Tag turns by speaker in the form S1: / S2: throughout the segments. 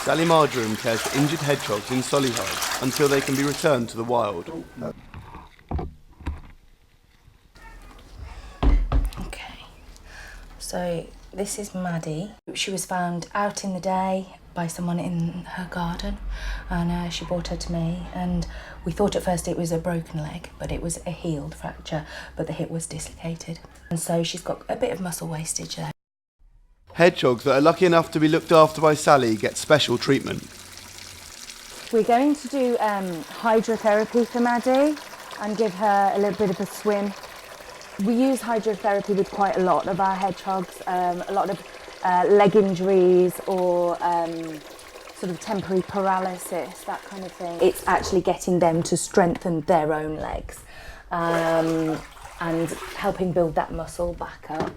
S1: Sally Marjoram cares for injured hedgehogs in Solihull until they can be returned to the wild.
S2: Okay, so this is Maddie. She was found out in the day by someone in her garden, and she brought her to me, and we thought at first it was a broken leg, but it was a healed fracture, but the hip was dislocated, and so she's got a bit of muscle wastage there.
S1: Hedgehogs that are lucky enough to be looked after by Sally get special treatment.
S2: We're going to do hydrotherapy for Maddie and give her a little bit of a swim. We use hydrotherapy with quite a lot of our hedgehogs, a lot of leg injuries or sort of temporary paralysis, that kind of thing. It's actually getting them to strengthen their own legs and helping build that muscle back up.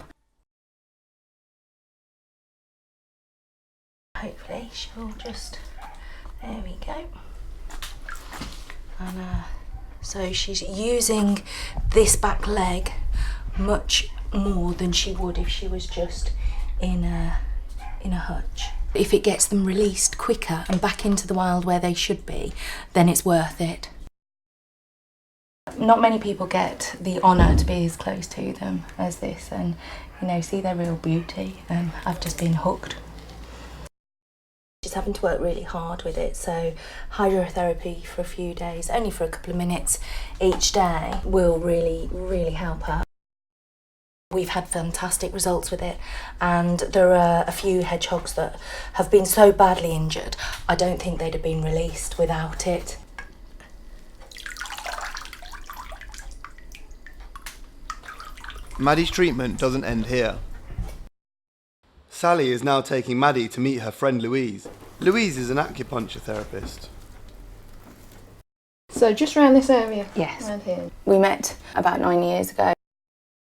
S2: Hopefully she'll just, there we go. And so she's using this back leg much more than she would if she was just in a hutch. If it gets them released quicker and back into the wild where they should be, then it's worth it. Not many people get the honour to be as close to them as this and, you know, see their real beauty. I've just been hooked. She's having to work really hard with it, so hydrotherapy for a few days, only for a couple of minutes each day, will really, really help her. We've had fantastic results with it, and there are a few hedgehogs that have been so badly injured, I don't think they'd have been released without it.
S1: Maddie's treatment doesn't end here. Sally is now taking Maddie to meet her friend Louise. Louise is an acupuncture therapist.
S3: So just around this area?
S2: Yes.
S3: Around here.
S2: We met about 9 years ago.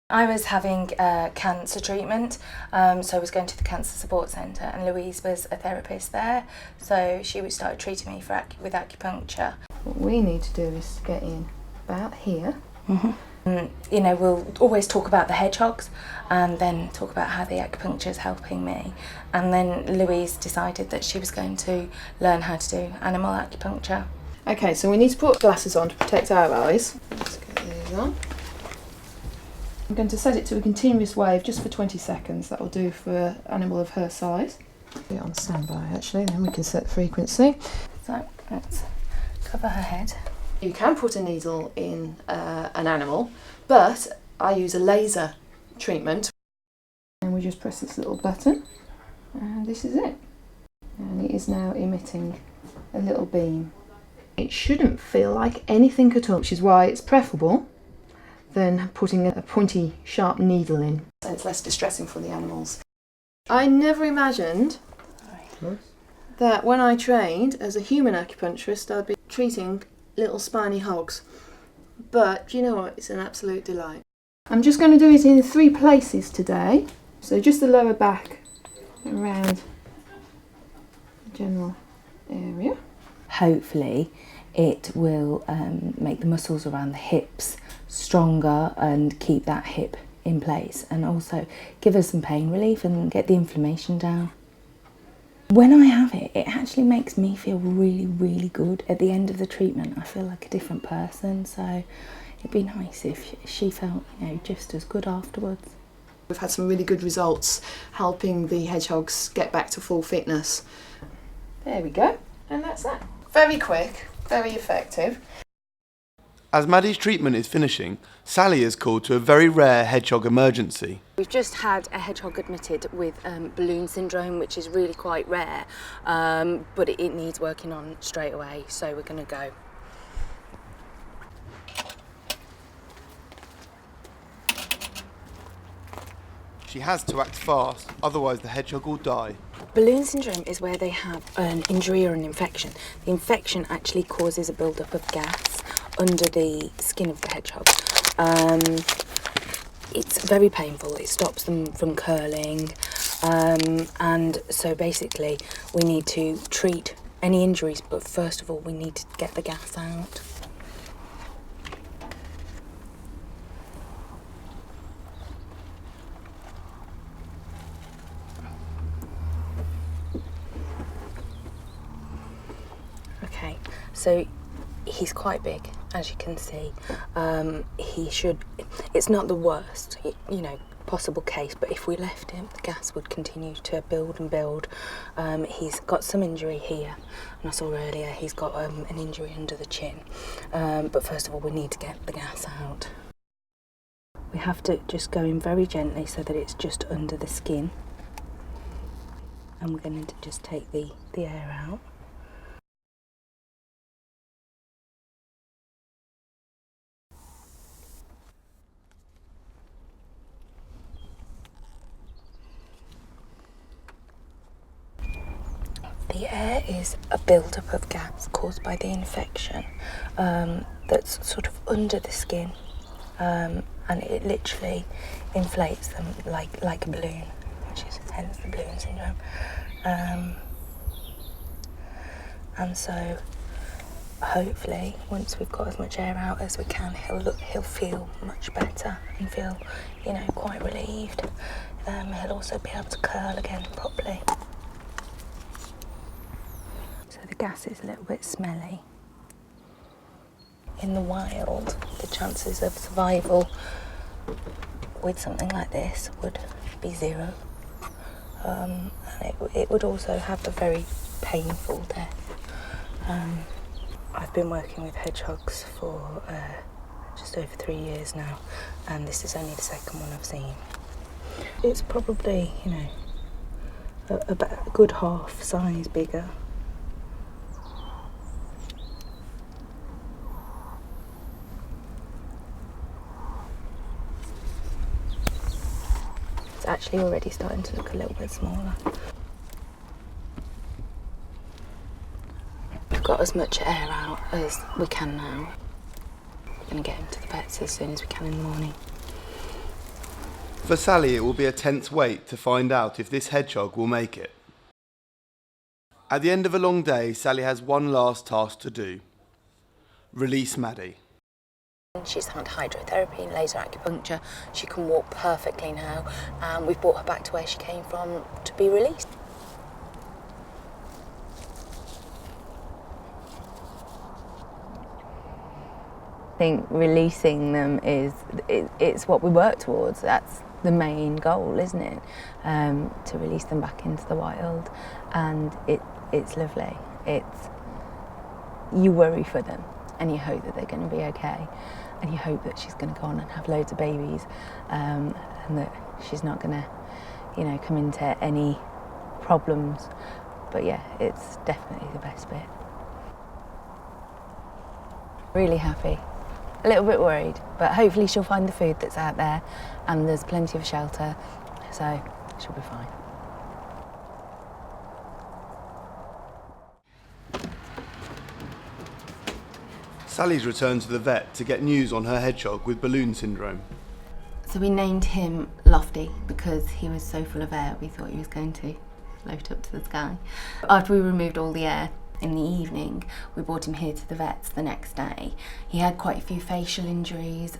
S2: I was having cancer treatment, so I was going to the Cancer Support Centre, and Louise was a therapist there, so she started treating me with acupuncture.
S3: What we need to do is get in about here.
S2: Mm-hmm. You know, we'll always talk about the hedgehogs and then talk about how the acupuncture is helping me. And then Louise decided that she was going to learn how to do animal acupuncture.
S3: Okay, so we need to put glasses on to protect our eyes. Let's get these on. I'm going to set it to a continuous wave just for 20 seconds. That will do for an animal of her size. Put it on standby actually, then we can set the frequency.
S2: So let's cover her head.
S3: You can put a needle in an animal, but I use a laser treatment. And we just press this little button, and this is it. And it is now emitting a little beam. It shouldn't feel like anything at all, which is why it's preferable than putting a pointy, sharp needle in. So it's less distressing for the animals. I never imagined that when I trained as a human acupuncturist, I'd be treating little spiny hogs, but do you know what, it's an absolute delight. I'm just going to do it in 3 places today, so just the lower back around the general area.
S2: Hopefully it will make the muscles around the hips stronger and keep that hip in place, and also give us some pain relief and get the inflammation down. When I have it, it actually makes me feel really, really good. At the end of the treatment, I feel like a different person, so it'd be nice if she felt, you know, just as good afterwards.
S3: We've had some really good results helping the hedgehogs get back to full fitness. There we go, and that's that. Very quick, very effective.
S1: As Maddie's treatment is finishing, Sally is called to a very rare hedgehog emergency.
S2: We've just had a hedgehog admitted with balloon syndrome, which is really quite rare, but it needs working on straight away, so we're going to go.
S1: She has to act fast, otherwise the hedgehog will die.
S2: Balloon syndrome is where they have an injury or an infection. The infection actually causes a build-up of gas under the skin of the hedgehog. It's very painful. It stops them from curling, and so basically we need to treat any injuries, but first of all we need to get the gas out. Okay, so he's quite big, as you can see. It's not the worst, possible case, but if we left him, the gas would continue to build and build. He's got some injury here, and I saw earlier he's got an injury under the chin. But first of all, we need to get the gas out. We have to just go in very gently so that it's just under the skin. And we're going to just take the air out. The air is a build-up of gas caused by the infection that's sort of under the skin, and it literally inflates them like a balloon, which is hence the balloon syndrome. And so hopefully once we've got as much air out as we can, he'll feel much better and feel, quite relieved. He'll also be able to curl again properly. So the gas is a little bit smelly. In the wild, the chances of survival with something like this would be 0. And it would also have a very painful death. I've been working with hedgehogs for just over 3 years now, and this is only the second one I've seen. It's probably, about a good half size bigger. It's actually already starting to look a little bit smaller. We've got as much air out as we can now. We're going to get him to the vets as soon as we can in the morning.
S1: For Sally, it will be a tense wait to find out if this hedgehog will make it. At the end of a long day, Sally has one last task to do. Release Maddie.
S2: She's had hydrotherapy and laser acupuncture. She can walk perfectly now, and we've brought her back to where she came from to be released. I think releasing them it's what we work towards. That's the main goal, isn't it? To release them back into the wild, and it's lovely. You worry for them, and you hope that they're going to be okay, and you hope that she's going to go on and have loads of babies, and that she's not going to, come into any problems. But yeah, it's definitely the best bit. Really happy. A little bit worried, but hopefully she'll find the food that's out there, and there's plenty of shelter, so she'll be fine.
S1: Sally's returned to the vet to get news on her hedgehog with balloon syndrome.
S2: So we named him Lofty because he was so full of air we thought he was going to float up to the sky. After we removed all the air in the evening, we brought him here to the vets the next day. He had quite a few facial injuries,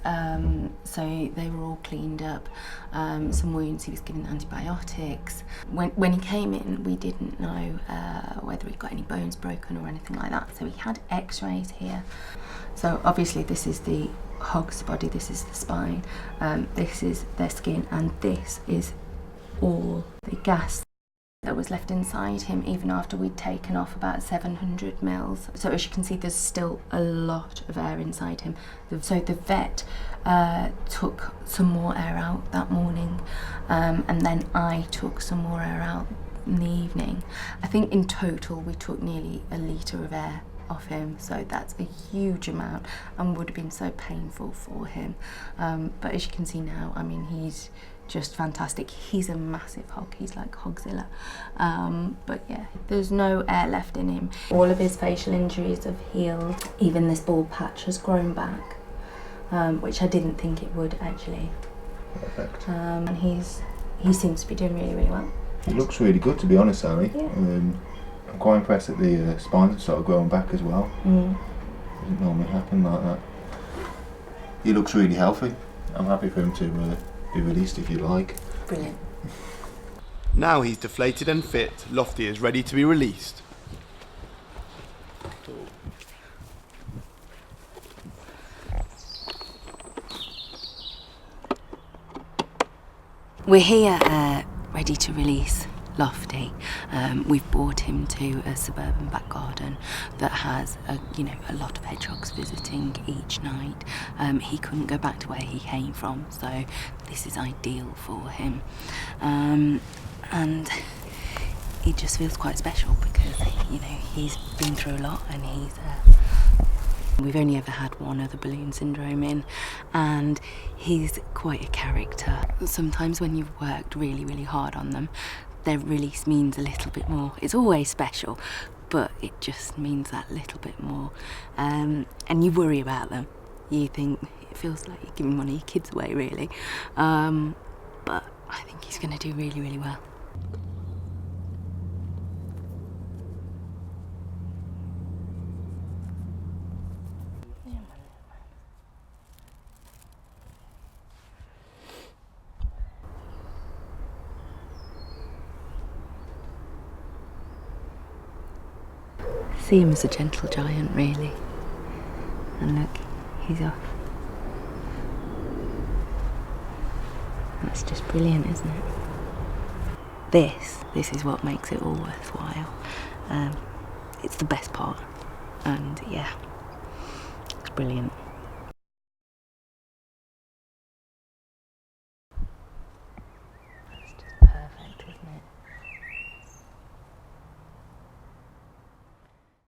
S2: so they were all cleaned up. Some wounds, he was given antibiotics. When he came in, we didn't know whether he'd got any bones broken or anything like that, so he had x-rays here. So obviously this is the hog's body, this is the spine, this is their skin, and this is all the gas that was left inside him even after we'd taken off about 700 mils. So as you can see, there's still a lot of air inside him. So the vet took some more air out that morning, and then I took some more air out in the evening. I think in total we took nearly a litre of air off him, so that's a huge amount and would have been so painful for him. But as you can see now, I mean, he's just fantastic. He's a massive hog, he's like Hogzilla. But yeah, there's no air left in him. All of his facial injuries have healed. Even this bald patch has grown back, which I didn't think it would actually.
S4: Perfect.
S2: And he seems to be doing really, really well.
S4: He looks really good, to be honest, Sally.
S2: Yeah.
S4: I'm quite impressed that the spines have sort of grown back as well. Doesn't normally happen like that. He looks really healthy. I'm happy for him to be released if you like.
S2: Brilliant.
S1: Now he's deflated and fit, Lofty is ready to be released.
S2: We're here ready to release Lofty. We've brought him to a suburban back garden that has a lot of hedgehogs visiting each night. He couldn't go back to where he came from, so this is ideal for him. And it just feels quite special because he's been through a lot, and we've only ever had one other balloon syndrome in, and he's quite a character. Sometimes when you've worked really, really hard on them, their release means a little bit more. It's always special, but it just means that little bit more. And you worry about them. You think it feels like you're giving one of your kids away, really. But I think he's going to do really, really well. See him as a gentle giant, really. And look, he's off. That's just brilliant, isn't it? This is what makes it all worthwhile. It's the best part, and yeah, it's brilliant.